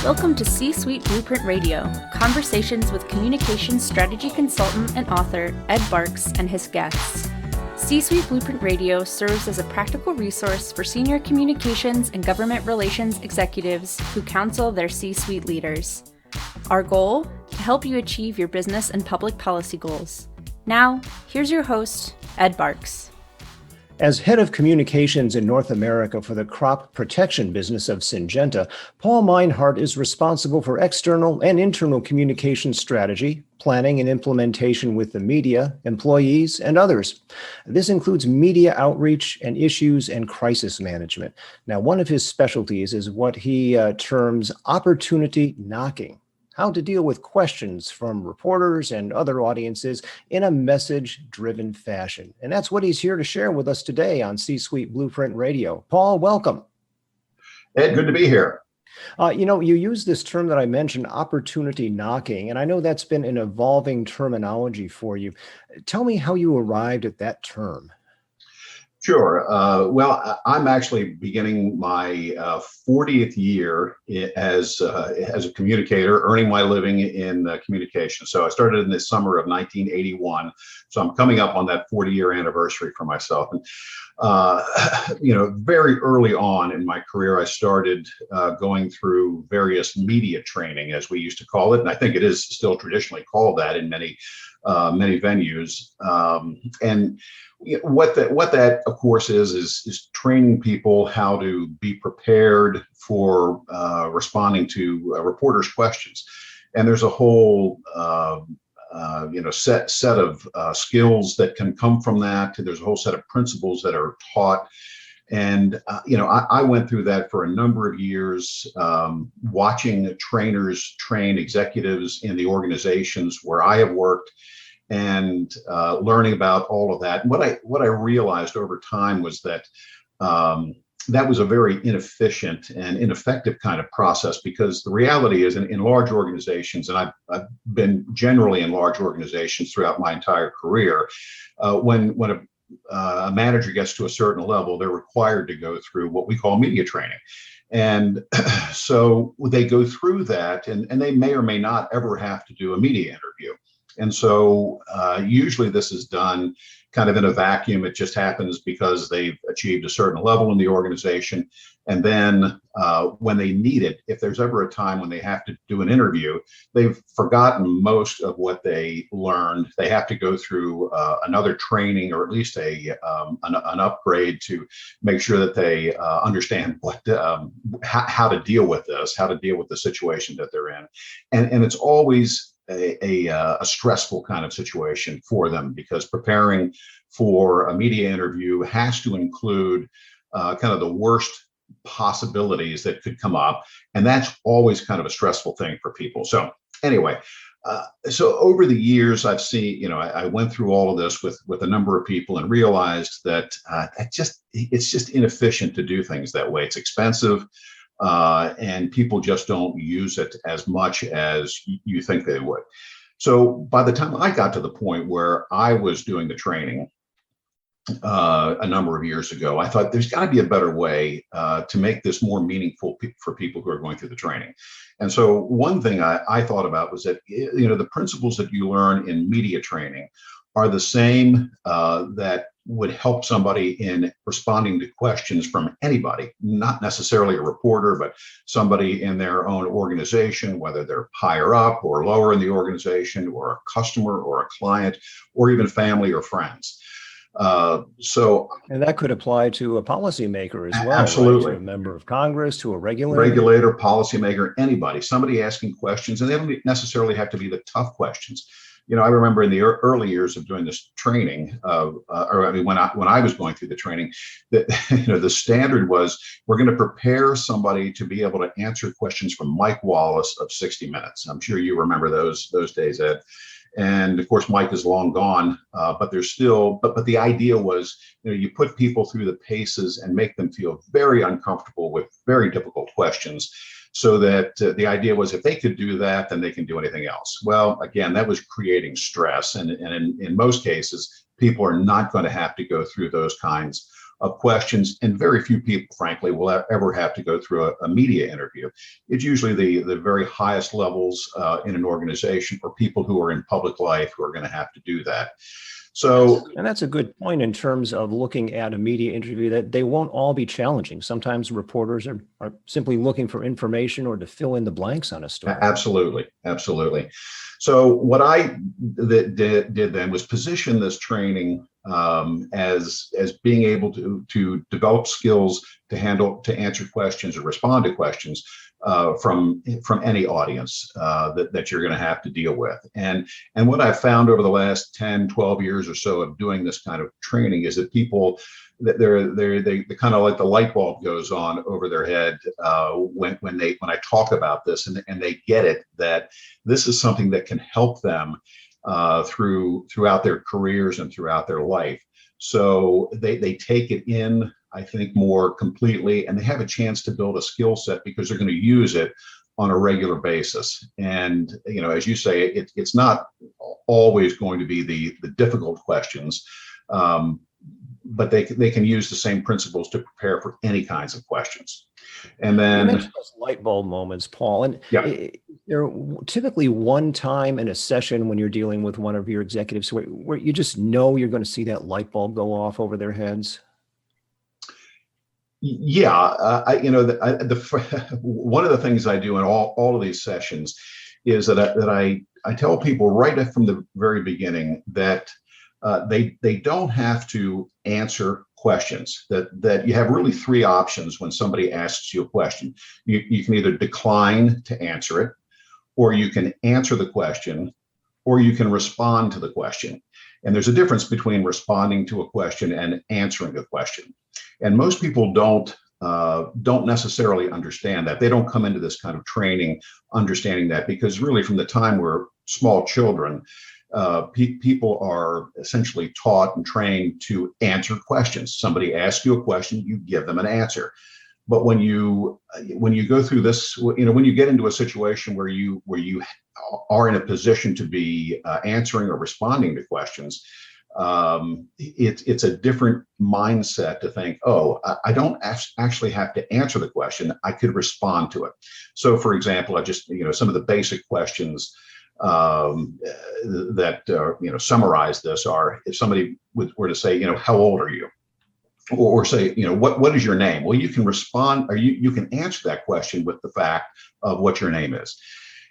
Welcome to C-Suite Blueprint Radio, conversations with communications strategy consultant and author Ed Barks and his guests. C-Suite Blueprint Radio serves as a practical resource for senior communications and government relations executives who counsel their C-suite leaders. Our goal? To help you achieve your business and public policy goals. Now, here's your host, Ed Barks. As head of communications in North America for the crop protection business of Syngenta, Paul Minehart is responsible for external and internal communication strategy, planning and implementation with the media, employees, and others. This includes media outreach and issues and crisis management. Now, one of his specialties is what he terms opportunity knocking. How to deal with questions from reporters and other audiences in a message-driven fashion. And that's what he's here to share with us today on C-Suite Blueprint Radio. Paul, welcome. Ed, good to be here. You use this term that I mentioned, opportunity knocking, and I know that's been an evolving terminology for you. Tell me how you arrived at that term. Sure. Well, I'm actually beginning my 40th year as a communicator, earning my living in communication. So I started in the summer of 1981. So I'm coming up on that 40-year anniversary for myself. And, very early on in my career, I started going through various media training, as we used to call it. And I think it is still traditionally called that in many venues. And what that of course is training people how to be prepared for responding to reporters' questions. And there's a whole set of skills that can come from that. There's a whole set of principles that are taught. And, I went through that for a number of years, watching trainers train executives in the organizations where I have worked and learning about all of that. And what I realized over time was that that was a very inefficient and ineffective kind of process, because the reality is in large organizations, and I've been generally in large organizations throughout my entire career, when a manager gets to a certain level, they're required to go through what we call media training. And so they go through that, and they may or may not ever have to do a media interview. And so usually this is done kind of in a vacuum. It just happens because they've achieved a certain level in the organization. And then when they need it, if there's ever a time when they have to do an interview, they've forgotten most of what they learned. They have to go through another training, or at least an upgrade, to make sure that they understand how to deal with this, how to deal with the situation that they're in. And it's always a stressful kind of situation for them, because preparing for a media interview has to include kind of the worst possibilities that could come up. And that's always kind of a stressful thing for people. So anyway, so over the years, I've seen, I went through all of this with a number of people and realized that it's just inefficient to do things that way. It's expensive. And people just don't use it as much as you think they would. So by the time I got to the point where I was doing the training a number of years ago, I thought there's got to be a better way to make this more meaningful for people who are going through the training. And so one thing I thought about was that, the principles that you learn in media training are the same that would help somebody in responding to questions from anybody, not necessarily a reporter, but somebody in their own organization, whether they're higher up or lower in the organization, or a customer or a client, or even family or friends. And that could apply to a policymaker as well. Absolutely. Right? To a member of Congress, to a regulator, policymaker, anybody, somebody asking questions, and they don't necessarily have to be the tough questions. I remember in the early years of doing this training, when I was going through the training, that the standard was, we're going to prepare somebody to be able to answer questions from Mike Wallace of 60 Minutes. I'm sure you remember those days, Ed. And of course, Mike is long gone, but there's still, but the idea was, you put people through the paces and make them feel very uncomfortable with very difficult questions, so that the idea was, if they could do that, then they can do anything else. Well, again, that was creating stress. And in most cases, people are not going to have to go through those kinds of questions, and very few people, frankly, will ever have to go through a media interview. It's usually the very highest levels in an organization, or people who are in public life, who are going to have to do that. So, and that's a good point in terms of looking at a media interview, that they won't all be challenging. Sometimes reporters are simply looking for information or to fill in the blanks on a story. absolutely, absolutely. So what I did then was position this training as being able to develop skills to answer questions or respond to questions from any audience that you're going to have to deal with. And what I've found over the last 10, 12 years or so of doing this kind of training is that people, they kind of like the light bulb goes on over their head when I talk about this, and they get it, that this is something that can help them throughout their careers and throughout their life. So they take it in, I think, more completely, and they have a chance to build a skill set because they're going to use it on a regular basis. And, as you say, it's not always going to be the difficult questions, but they can use the same principles to prepare for any kinds of questions. And then you mentioned those light bulb moments, Paul, and there typically one time in a session when you're dealing with one of your executives where you just know you're going to see that light bulb go off over their heads. Yeah, one of the things I do in all of these sessions is that I tell people right from the very beginning that they don't have to answer questions, that you have really three options when somebody asks you a question. You can either decline to answer it, or you can answer the question, or you can respond to the question. And there's a difference between responding to a question and answering a question. And most people don't necessarily understand that. They don't come into this kind of training understanding that, because really from the time we're small children, people are essentially taught and trained to answer questions. Somebody asks you a question, you give them an answer. But when you go through this, when you get into a situation where you are in a position to be answering or responding to questions, it's a different mindset to think, oh, I don't actually have to answer the question. I could respond to it. So, for example, I just, some of the basic questions that summarize this are, if somebody were to say, how old are you? Or say, what is your name? Well, you can respond, or you can answer that question with the fact of what your name is.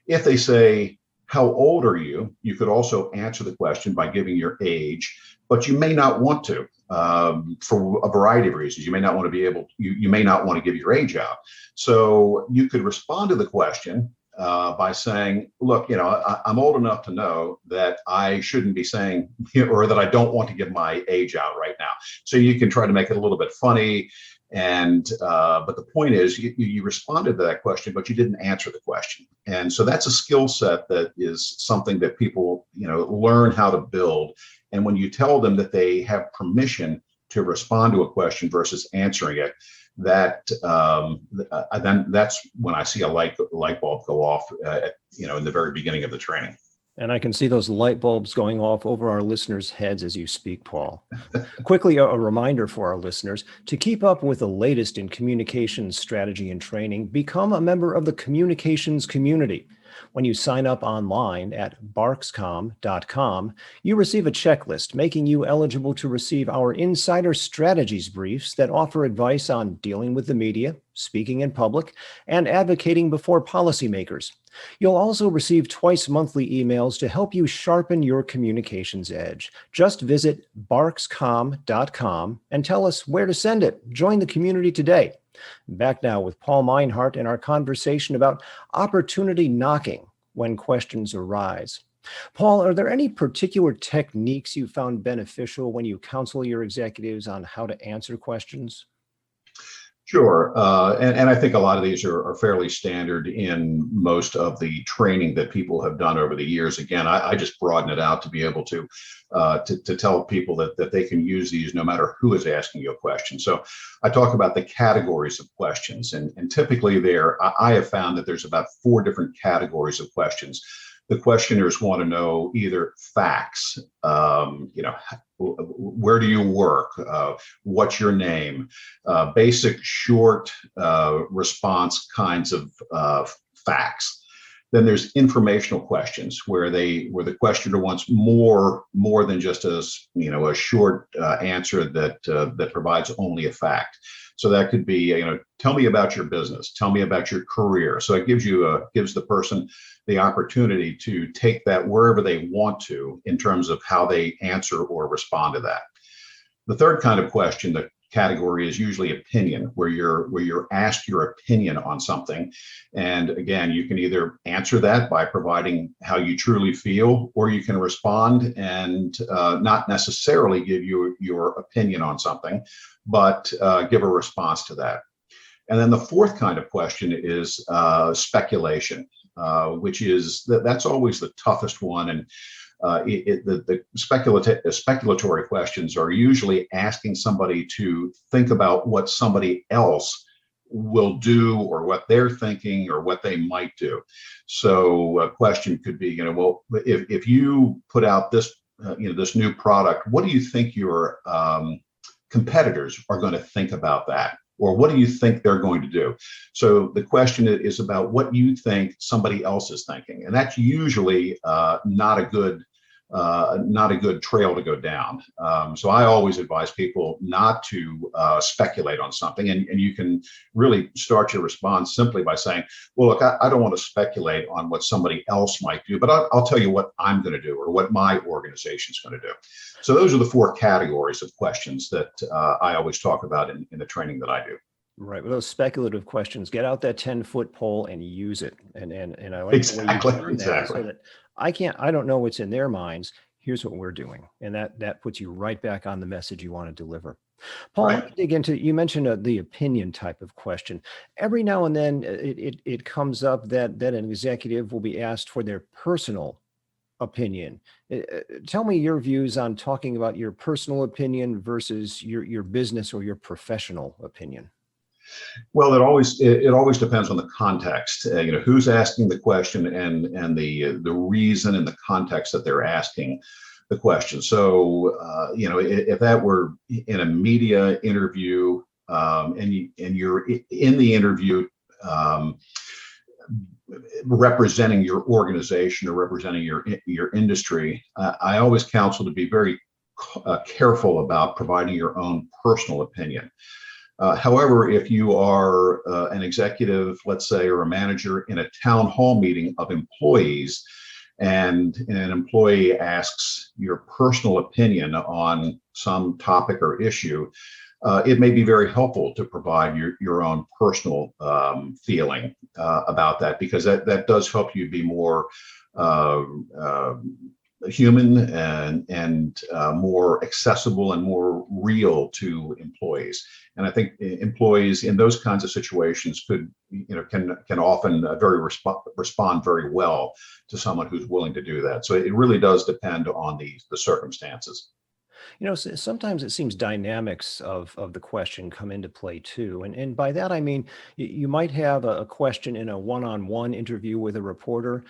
If they say, how old are you? You could also answer the question by giving your age, but you may not want to, for a variety of reasons. You may not want to you may not want to give your age out. So you could respond to the question by saying, look, I'm old enough to know that I shouldn't be saying, or that I don't want to give my age out right now. So you can try to make it a little bit funny. And but the point is, you responded to that question, but you didn't answer the question. And so that's a skill set that is something that people, learn how to build. And when you tell them that they have permission to respond to a question versus answering it, then that's when I see a light bulb go off, in the very beginning of the training. And I can see those light bulbs going off over our listeners' heads as you speak, Paul. Quickly, a reminder for our listeners: to keep up with the latest in communications strategy and training, become a member of the communications community. When you sign up online at barkscom.com, you receive a checklist making you eligible to receive our insider strategies briefs that offer advice on dealing with the media, speaking in public, and advocating before policymakers. You'll also receive twice monthly emails to help you sharpen your communications edge. Just visit barkscom.com and tell us where to send it. Join the community today. Back now with Paul Minehart and our conversation about opportunity knocking when questions arise. Paul, are there any particular techniques you found beneficial when you counsel your executives on how to answer questions? Sure. And I think a lot of these are fairly standard in most of the training that people have done over the years. Again, I just broaden it out to be able to tell people that they can use these no matter who is asking you a question. So I talk about the categories of questions, and typically I have found that there's about 4 different categories of questions. the questioners want to know either facts, where do you work, what's your name, basic short response kinds of facts. Then there's informational questions where the questioner wants more than just a short answer that provides only a fact. So that could be, tell me about your business, tell me about your career. So it gives the person the opportunity to take that wherever they want to in terms of how they answer or respond to that. The third kind of question, the category, is usually opinion, where you're asked your opinion on something. And again, you can either answer that by providing how you truly feel, or you can respond and not necessarily give your opinion on something, but give a response to that. And then the fourth kind of question is speculation, which is that's always the toughest one. And the speculatory questions are usually asking somebody to think about what somebody else will do, or what they're thinking, or what they might do. So a question could be, well, if you put out this, this new product, what do you think your competitors are going to think about that? Or what do you think they're going to do? So the question is about what you think somebody else is thinking. And that's usually not a good trail to go down. So I always advise people not to speculate on something. And you can really start your response simply by saying, well, look, I don't want to speculate on what somebody else might do, but I'll tell you what I'm going to do, or what my organization is going to do. So those are the four categories of questions that I always talk about in the training that I do. Right. With those speculative questions, get out that 10-foot pole and use it. And I like exactly, the way you do that, so that I don't know what's in their minds. Here's what we're doing. And that puts you right back on the message you want to deliver. Paul, Right. let me dig into, you mentioned the opinion type of question. Every now and then it comes up that an executive will be asked for their personal opinion. Tell me your views on talking about your personal opinion versus your business or your professional opinion. Well, it always depends on the context. Who's asking the question, and the reason and the context that they're asking the question. So, if that were in a media interview, and you're in the interview representing your organization or representing your industry, I always counsel to be very careful about providing your own personal opinion. However, if you are an executive, let's say, or a manager in a town hall meeting of employees, and an employee asks your personal opinion on some topic or issue, it may be very helpful to provide your own personal feeling about that, because that does help you be more human and more accessible and more real to employees. And I think employees in those kinds of situations can often respond very well to someone who's willing to do that. So it really does depend on the circumstances. Sometimes it seems dynamics of the question come into play too. And by that, I mean, you might have a question in a one-on-one interview with a reporter.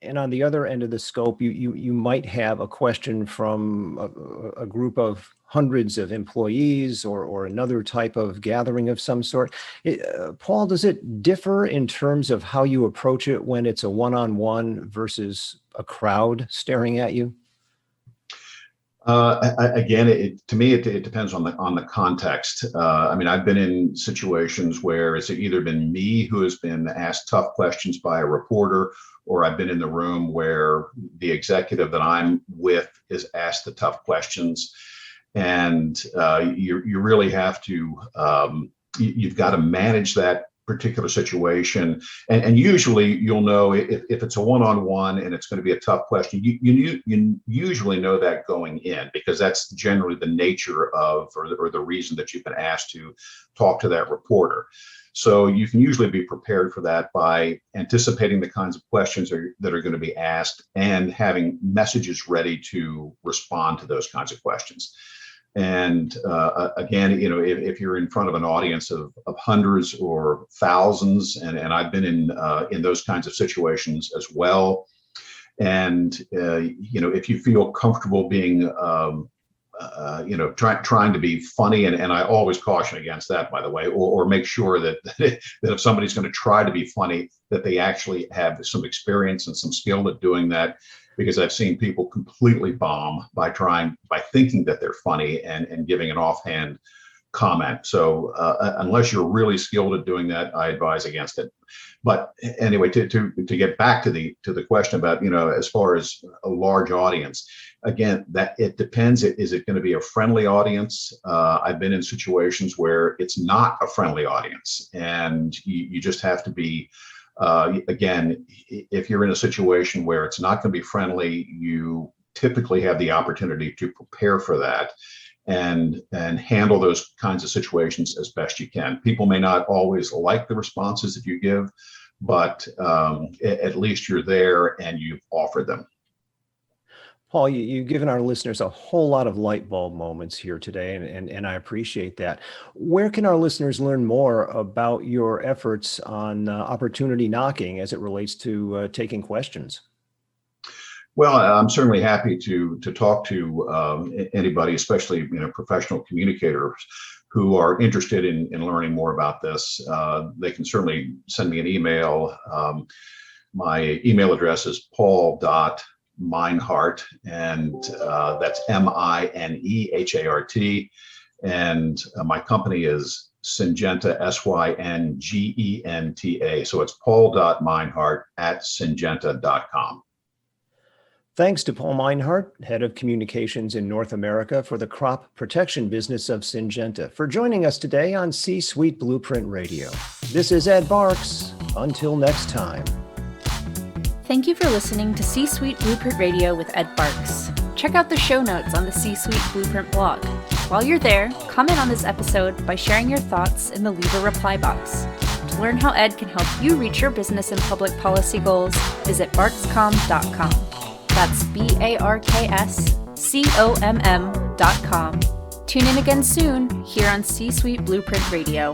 And on the other end of the scope, you might have a question from a group of hundreds of employees or another type of gathering of some sort. Paul, does it differ in terms of how you approach it when it's a one-on-one versus a crowd staring at you? Again, to me, it depends on the context. I mean, I've been in situations where it's either been me who has been asked tough questions by a reporter, or I've been in the room where the executive that I'm with is asked the tough questions. And you really have to, you've got to manage that particular situation. And usually you'll know if it's a one-on-one and it's going to be a tough question, you usually know that going in, because that's generally the nature of, or the reason that you've been asked to talk to that reporter. So you can usually be prepared for that by anticipating the kinds of questions that are going to be asked and having messages ready to respond to those kinds of questions. And again, if you're in front of an audience of hundreds or thousands, and I've been in those kinds of situations as well. And if you feel comfortable being trying to be funny, and I always caution against that, by the way, or make sure that that if somebody's going to try to be funny, that they actually have some experience and some skill at doing that, because I've seen people completely bomb by thinking that they're funny and giving an offhand comment. So unless you're really skilled at doing that, I advise against it. But anyway, to get back to the question about, as far as a large audience, again, that it depends. Is it going to be a friendly audience? I've been in situations where it's not a friendly audience, and you just have to be, again, if you're in a situation where it's not going to be friendly, you typically have the opportunity to prepare for that and handle those kinds of situations as best you can. People may not always like the responses that you give, but at least you're there and you've offered them. Paul, you've given our listeners a whole lot of light bulb moments here today, and I appreciate that. Where can our listeners learn more about your efforts on opportunity knocking as it relates to taking questions? Well, I'm certainly happy to talk to anybody, especially professional communicators who are interested in learning more about this. They can certainly send me an email. My email address is paul.minehart, and that's Minehart. And my company is Syngenta, Syngenta. So it's paul.minehart@syngenta.com. Thanks to Paul Minehart, Head of Communications in North America for the crop protection business of Syngenta, for joining us today on C-Suite Blueprint Radio. This is Ed Barks. Until next time. Thank you for listening to C-Suite Blueprint Radio with Ed Barks. Check out the show notes on the C-Suite Blueprint blog. While you're there, comment on this episode by sharing your thoughts in the Leave a Reply box. To learn how Ed can help you reach your business and public policy goals, visit barkscom.com. That's BARKSCOMM.com. Tune in again soon here on C-Suite Blueprint Radio.